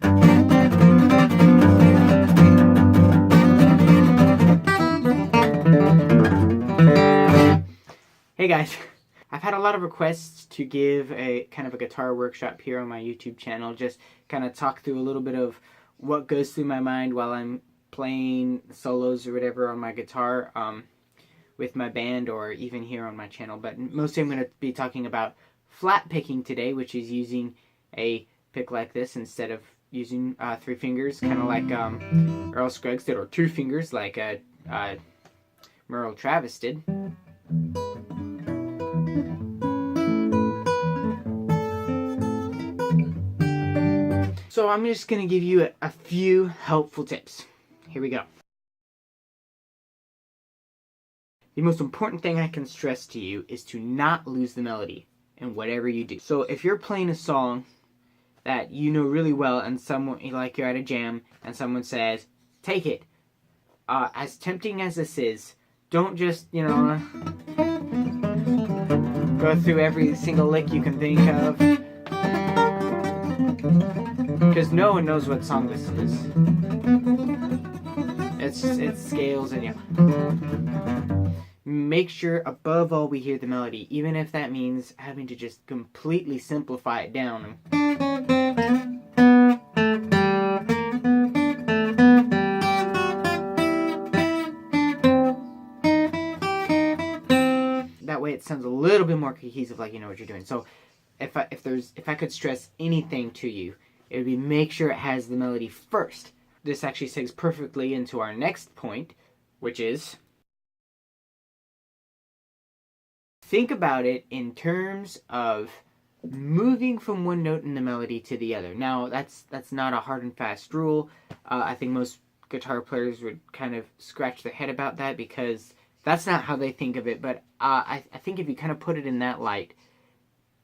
Hey guys, I've had a lot of requests to give a kind of a guitar workshop here on my YouTube channel, just kind of talk through a little bit of what goes through my mind while I'm playing solos or whatever on my guitar with my band or even here on my channel. But mostly I'm going to be talking about flat picking today, which is using a pick like this instead of using 3 fingers, kind of like Earl Scruggs did, or 2 fingers like Merle Travis did. So I'm just going to give you a few helpful tips. Here we go. The most important thing I can stress to you is to not lose the melody in whatever you do. So if you're playing a song that you know really well and someone, like you're at a jam and someone says, take it, as tempting as this is, don't just, go through every single lick you can think of. Because no one knows what song this is. It's scales and make sure above all we hear the melody, even if that means having to just completely simplify it down. That way it sounds a little bit more cohesive, like you know what you're doing. So if I could stress anything to you, it would be make sure it has the melody first. This actually segues perfectly into our next point, which is think about it in terms of moving from one note in the melody to the other. Now, that's not a hard and fast rule. I think most guitar players would kind of scratch their head about that because that's not how they think of it. But I think if you kind of put it in that light,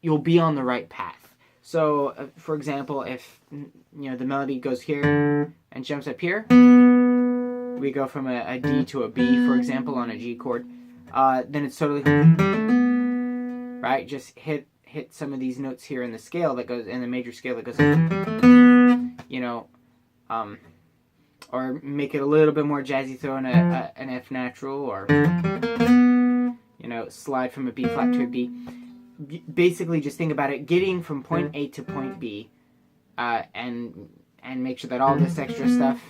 you'll be on the right path. So, for example, if the melody goes here and jumps up here, we go from a D to a B, for example, on a G chord. Then it's totally right. Just hit some of these notes here in the scale that goes in the major scale that goes, or make it a little bit more jazzy. Throw in an F natural, or slide from a B flat to a B. Basically, just think about it, getting from point A to point B, and make sure that all this extra stuff,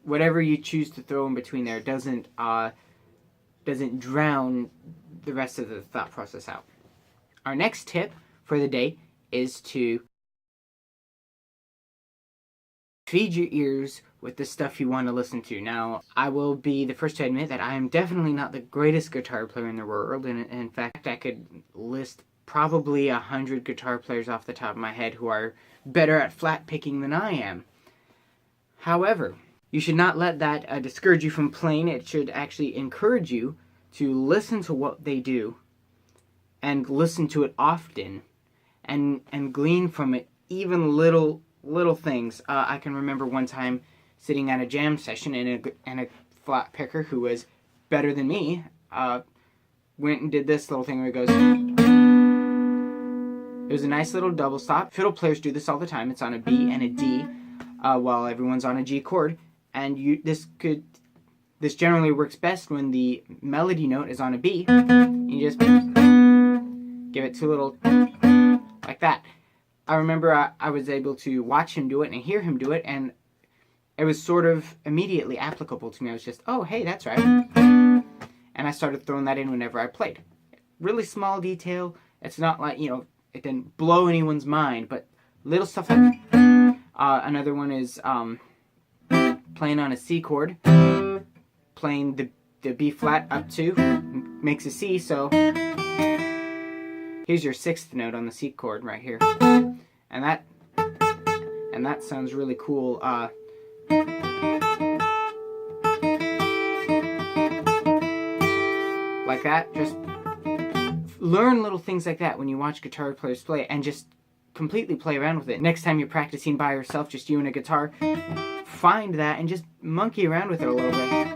whatever you choose to throw in between there, doesn't drown the rest of the thought process out. Our next tip for the day is to feed your ears with the stuff you want to listen to. Now, I will be the first to admit that I am definitely not the greatest guitar player in the world, and in fact, I could list probably 100 guitar players off the top of my head who are better at flat picking than I am. However, you should not let that discourage you from playing. It should actually encourage you to listen to what they do and listen to it often and glean from it even little things. I can remember one time sitting at a jam session and a flat picker who was better than me went and did this little thing where it goes. It was a nice little double stop. Fiddle players do this all the time. It's on a B and a D while everyone's on a G chord. And this generally works best when the melody note is on a B. You just give it 2 little like that. I remember I was able to watch him do it and hear him do it, and it was sort of immediately applicable to me. I was just, oh, hey, that's right. And I started throwing that in whenever I played. Really small detail. It's not like, it didn't blow anyone's mind, but little stuff like another one is playing on a C chord, playing the B flat up 2 makes a C, so here's your 6th note on the C chord right here. And that sounds really cool. Like that. Just learn little things like that when you watch guitar players play, and just completely play around with it. Next time you're practicing by yourself, just you and a guitar, find that and just monkey around with it a little bit.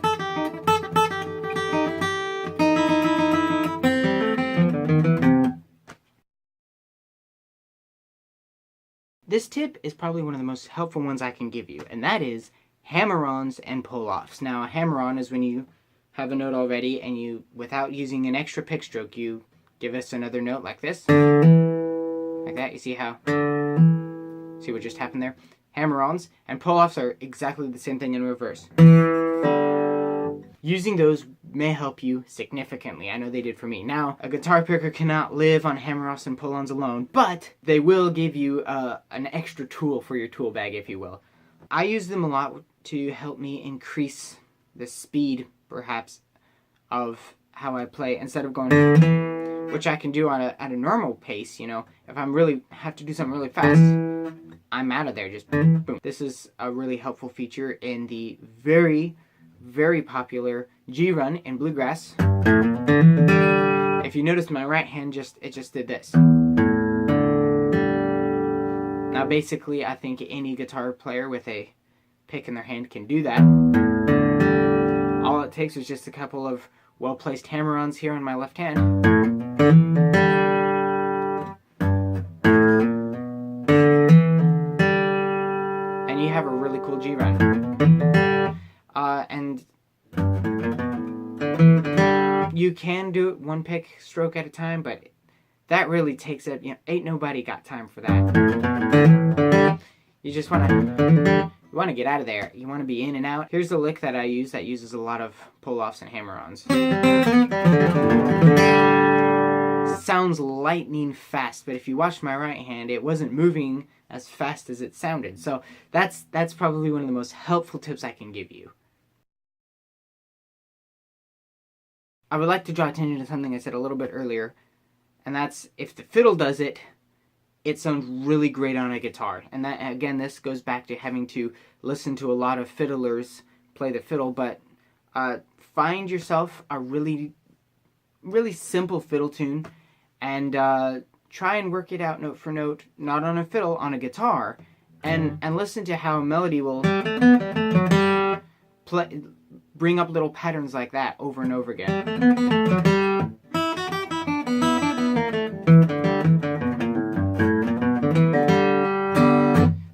This tip is probably one of the most helpful ones I can give you, and that is hammer-ons and pull-offs. Now, a hammer-on is when you have a note already and you, without using an extra pick stroke, you give us another note like this. Like that. You see what just happened there? Hammer-ons and pull-offs are exactly the same thing in reverse. Using those may help you significantly. I know they did for me. Now, a guitar picker cannot live on hammer-offs and pull-ons alone, but they will give you an extra tool for your tool bag, if you will. I use them a lot to help me increase the speed, perhaps, of how I play instead of going, which I can do at a normal pace. You know, if I'm really have to do something really fast, I'm out of there. Just boom. This is a really helpful feature in the very, very popular G run in Bluegrass. If you notice, my right hand just did this. Now, basically, I think any guitar player with a pick in their hand can do that. All it takes is just a couple of well-placed hammer-ons here on my left hand. And you have a really cool G run. And you can do it one pick stroke at a time, but that really takes it. You know, ain't nobody got time for that. You just want to get out of there. You want to be in and out. Here's the lick that I use that uses a lot of pull-offs and hammer-ons. Sounds lightning fast, but if you watch my right hand, it wasn't moving as fast as it sounded. So that's probably one of the most helpful tips I can give you. I would like to draw attention to something I said a little bit earlier, and that's if the fiddle does it, it sounds really great on a guitar. And that, again, this goes back to having to listen to a lot of fiddlers play the fiddle, but find yourself a really, really simple fiddle tune and try and work it out note for note, not on a fiddle, on a guitar, and listen to how a melody will bring up little patterns like that over and over again.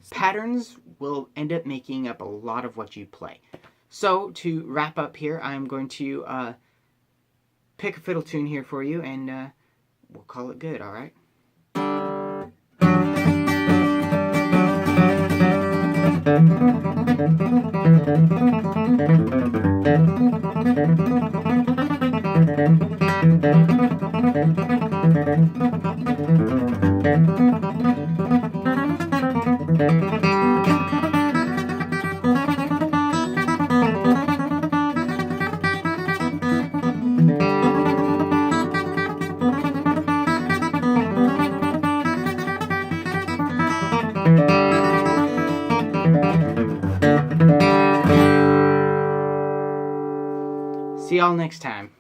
Patterns will end up making up a lot of what you play. So to wrap up here, I'm going to pick a fiddle tune here for you, and we'll call it good, all right? See y'all next time.